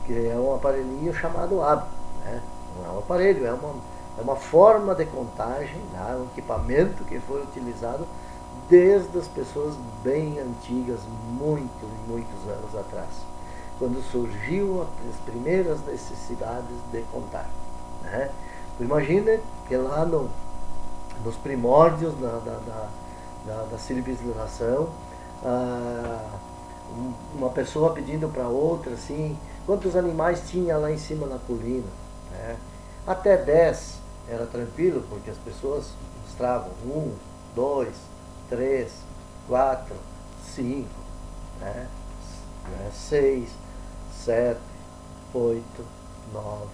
que é um aparelhinho chamado ábaco, né? Não é um aparelho, é uma forma de contagem, né? Um equipamento que foi utilizado desde as pessoas bem antigas, muitos anos atrás, quando surgiu as primeiras necessidades de contar, né? Imagine que lá nos primórdios da civilização, uma pessoa pedindo para outra assim, quantos animais tinha lá em cima na colina, né? Até 10 era tranquilo, porque as pessoas mostravam 1, 2, 3, 4, 5, né? 6, 7, 8, 9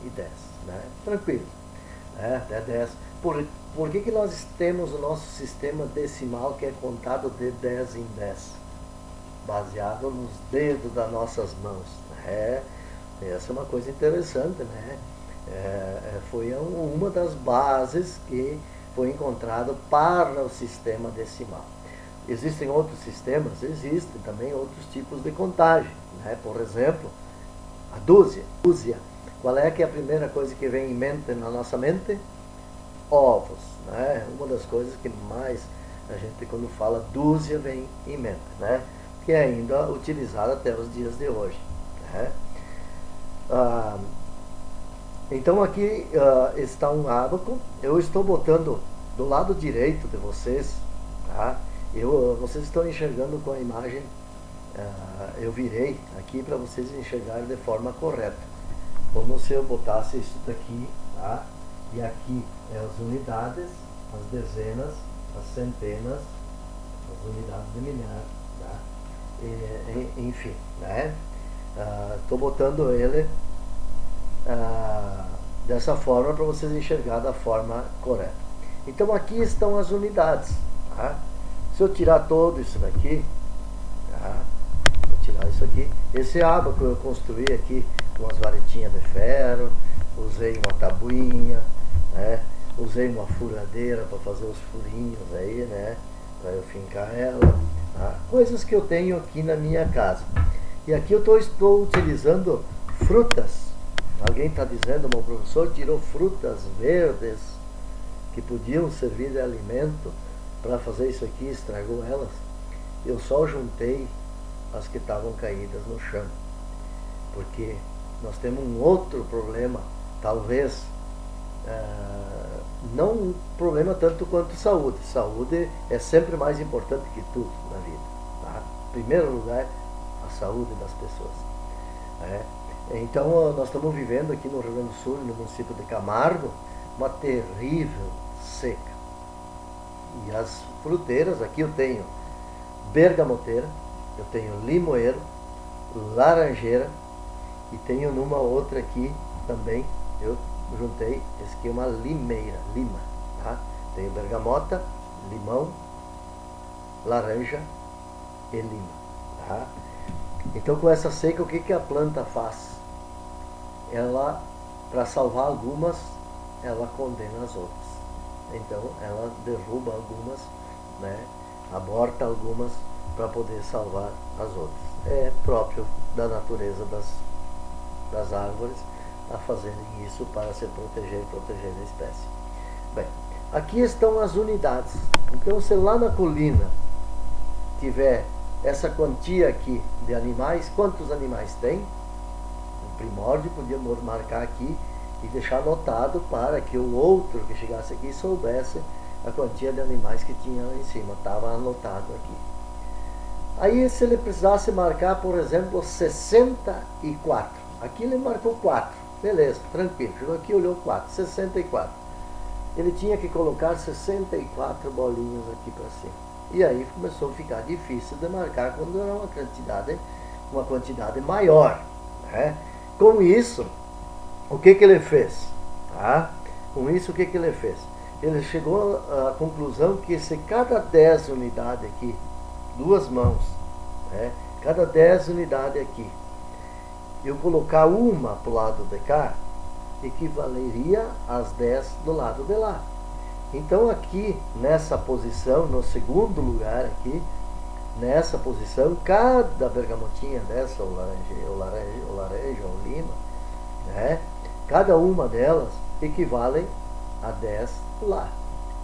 e 10, né? Tranquilo, né? Até 10. Por que nós temos o nosso sistema decimal que é contado de 10 em 10? Baseado nos dedos das nossas mãos, né? Essa é uma coisa interessante, né? Foi uma das bases que foi encontrado para o sistema decimal. Existem outros sistemas? Existem também outros tipos de contagem, né? Por exemplo, a dúzia. Qual é que é a primeira coisa que vem em mente na nossa mente? Ovos, né? Uma das coisas que mais a gente, quando fala dúzia, vem em mente, né? Que é ainda utilizada até os dias de hoje, né? Então aqui está um ábaco. Eu estou botando do lado direito de vocês, tá? Vocês estão enxergando com a imagem, eu virei aqui para vocês enxergarem de forma correta, como se eu botasse isso daqui, tá? E aqui é as unidades, as dezenas, as centenas, as unidades de milhar, tá? Enfim, né? Estou botando ele dessa forma para vocês enxergar da forma correta. Então aqui estão as unidades, tá? Se eu tirar todo isso daqui, tá? Vou tirar isso aqui. Esse ábaco eu construí aqui com umas varetinhas de ferro, usei uma tabuinha, né? Usei uma furadeira para fazer os furinhos aí, né? Para eu fincar ela, tá? Coisas que eu tenho aqui na minha casa. E aqui eu estou utilizando frutas. Alguém está dizendo, meu professor tirou frutas verdes que podiam servir de alimento para fazer isso aqui, estragou elas. Eu só juntei as que estavam caídas no chão, porque nós temos um outro problema, talvez não um problema tanto quanto saúde. Saúde é sempre mais importante que tudo na vida, tá? Em primeiro lugar, a saúde das pessoas, né? Então nós estamos vivendo aqui no Rio Grande do Sul, no município de Camargo, uma terrível seca. E as fruteiras, aqui eu tenho bergamoteira, eu tenho limoeiro, laranjeira, e tenho numa outra aqui também, eu juntei, esse aqui é uma lima, tá? Tenho bergamota, limão, laranja e lima, tá? Então com essa seca, o que a planta faz? Ela, para salvar algumas, ela condena as outras. Então ela derruba algumas, né? Aborta algumas para poder salvar as outras. É próprio da natureza das árvores a fazerem isso para se proteger a espécie. Bem, aqui estão as unidades. Então se lá na colina tiver essa quantia aqui de animais, quantos animais tem? No primórdio podíamos marcar aqui e deixar anotado para que o outro que chegasse aqui soubesse a quantia de animais que tinha lá em cima, estava anotado aqui. Aí se ele precisasse marcar, por exemplo, 64, aqui ele marcou 4, beleza, tranquilo, chegou aqui e olhou 4, 64. Ele tinha que colocar 64 bolinhas aqui para cima. E aí começou a ficar difícil de marcar quando era uma quantidade maior, né? Com isso, o que ele fez? Tá? Com isso, o que ele fez? Ele chegou à conclusão que se cada 10 unidades aqui, duas mãos, né? Cada 10 unidades aqui, eu colocar uma para o lado de cá, equivaleria às 10 do lado de lá. Então aqui, nessa posição, no segundo lugar aqui, nessa posição, cada bergamotinha dessa, ou laranja, ou né? Cada uma delas equivale a 10 lá.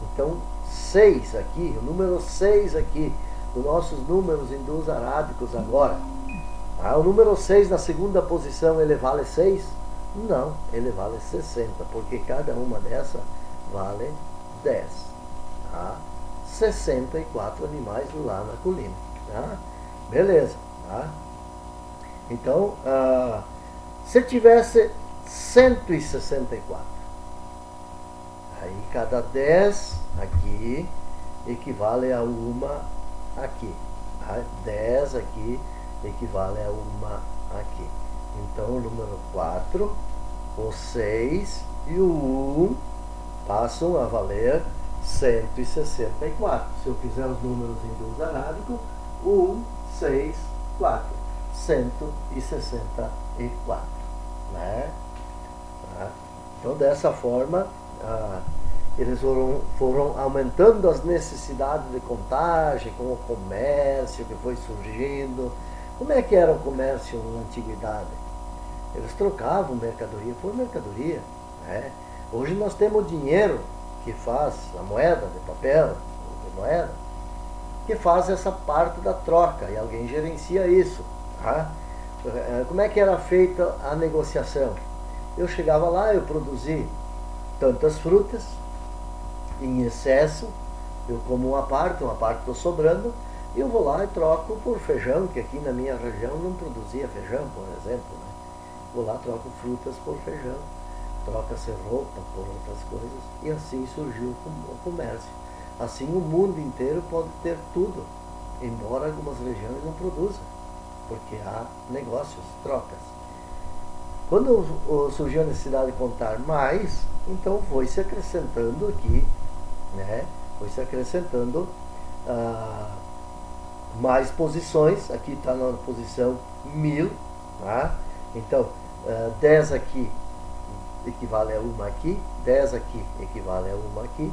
Então 6 aqui, o número 6 aqui, dos nossos números hindus arábicos agora, o número 6 na segunda posição, ele vale 6? Não, ele vale 60, porque cada uma dessa vale 10. Tá? 64 animais lá na colina. Tá? Beleza. Tá? Então, se tivesse 164, aí cada 10 aqui equivale a uma aqui. Tá? 10 aqui equivale a uma aqui. Então o número 4, o 6 e o 1 passam a valer 164. Se eu fizer os números hindus arábicos, 1, 6, 4. 164. Né? Tá? Então dessa forma, eles foram aumentando as necessidades de contagem com o comércio que foi surgindo. Como é que era o comércio na antiguidade? Eles trocavam mercadoria por mercadoria. Né? Hoje nós temos o dinheiro que faz a moeda de papel, de moeda, que faz essa parte da troca e alguém gerencia isso. Tá? Como é que era feita a negociação? Eu chegava lá, eu produzi tantas frutas em excesso, eu como uma parte estou sobrando, e eu vou lá e troco por feijão, que aqui na minha região não produzia feijão, por exemplo. Né? Vou lá, troco frutas por feijão, troca-se roupa por outras coisas, e assim surgiu o comércio. Assim o mundo inteiro pode ter tudo, embora algumas regiões não produzam, porque há negócios, trocas. Quando surgiu a necessidade de contar mais, então foi se acrescentando aqui, né? Foi se acrescentando mais posições. Aqui está na posição 1000, tá? Então 10 aqui equivale a uma aqui, 10 aqui equivale a uma aqui,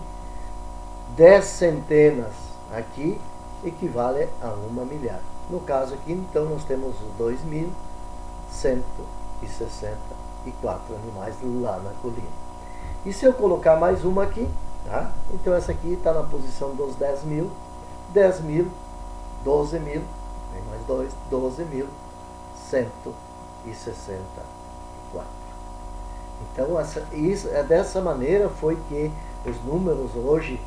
10 centenas aqui equivale a uma milhar. No caso aqui, então, nós temos 2.164 animais lá na colina. E se eu colocar mais uma aqui, tá? Então essa aqui está na posição dos 10.000, 10.000, 12.000, tem mais 2, 12.164. Então, dessa maneira foi que os números hoje,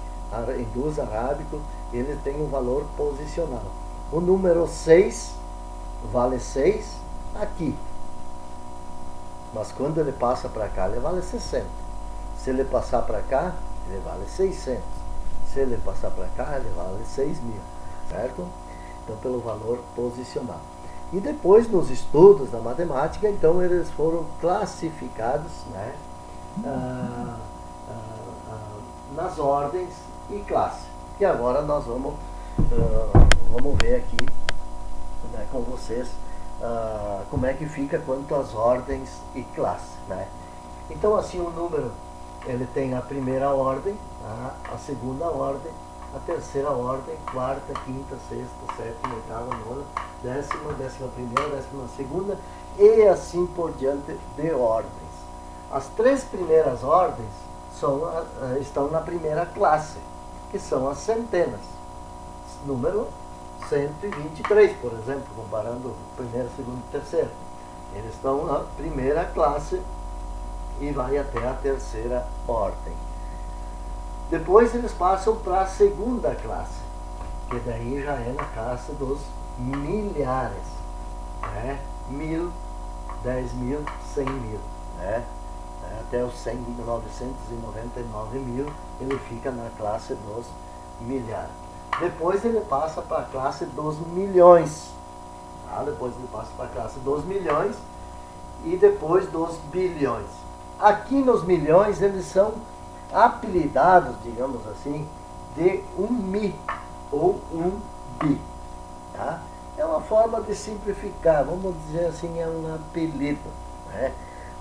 hindus arábicos, eles têm um valor posicional. O número 6 vale 6 aqui. Mas quando ele passa para cá, ele vale 60. Se ele passar para cá, ele vale 600. Se ele passar para cá, ele vale 6.000. Certo? Então, pelo valor posicional. E depois, nos estudos da matemática, então, eles foram classificados, né, nas ordens e classes. E agora nós vamos ver aqui, né, com vocês como é que fica quanto às ordens e classes. Né? Então, assim, o número, ele tem a primeira ordem, a segunda ordem, a terceira ordem, quarta, quinta, sexta, sétima, oitava, nona, décima, 11ª, 12ª e assim por diante de ordens. As 3 primeiras ordens estão na primeira classe, que são as centenas. Número 123, por exemplo, comparando o primeiro, segundo e terceiro. Eles estão na primeira classe e vai até a terceira ordem. Depois eles passam para a segunda classe, que daí já é na classe dos milhares, né? 1.000, 10.000, 100.000, né? Até os 999.000 ele fica na classe dos milhares. Depois ele passa para a classe dos milhões, tá? Depois ele passa para a classe dos milhões e depois dos bilhões. Aqui nos milhões eles são apelidados, digamos assim, de um mi ou um bi. Tá? É uma forma de simplificar, vamos dizer assim, é um apelido. Né?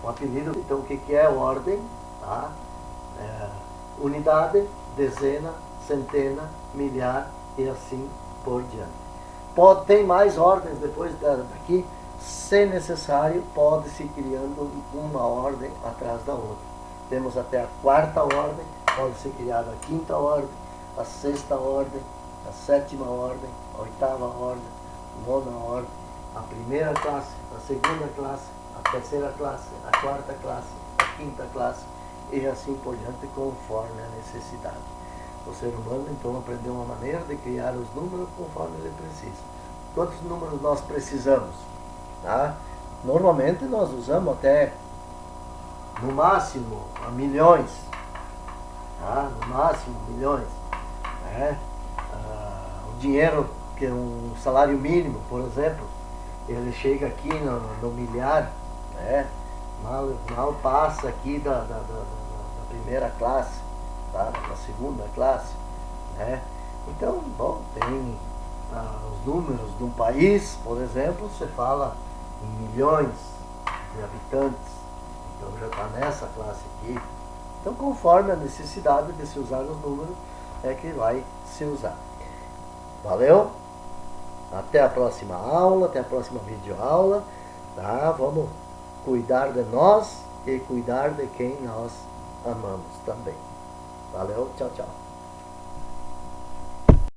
Um apelido, então, o que é ordem? Tá? Unidade, dezena, centena, milhar e assim por diante. Tem mais ordens depois daqui, se necessário, pode-se criando uma ordem atrás da outra. Temos até a quarta ordem, pode ser criada a quinta ordem, a sexta ordem, a sétima ordem, a oitava ordem, a nona ordem, a primeira classe, a segunda classe, a terceira classe, a quarta classe, a quinta classe, e assim por diante, conforme a necessidade. O ser humano, então, aprendeu uma maneira de criar os números conforme ele precisa. Quantos números nós precisamos? Tá? Normalmente nós usamos até, no máximo, a milhões. Tá? No máximo, milhões. Né? O dinheiro, que é um salário mínimo, por exemplo, ele chega aqui no milhar, né? mal passa aqui da primeira classe, tá? Da segunda classe. Né? Então, bom, tem os números de um país, por exemplo, você fala em milhões de habitantes, então já está nessa classe aqui. Então, conforme a necessidade de se usar os números, é que vai se usar. Valeu? Até a próxima aula, até a próxima videoaula. Tá? Vamos cuidar de nós e cuidar de quem nós amamos também. Valeu, tchau, tchau.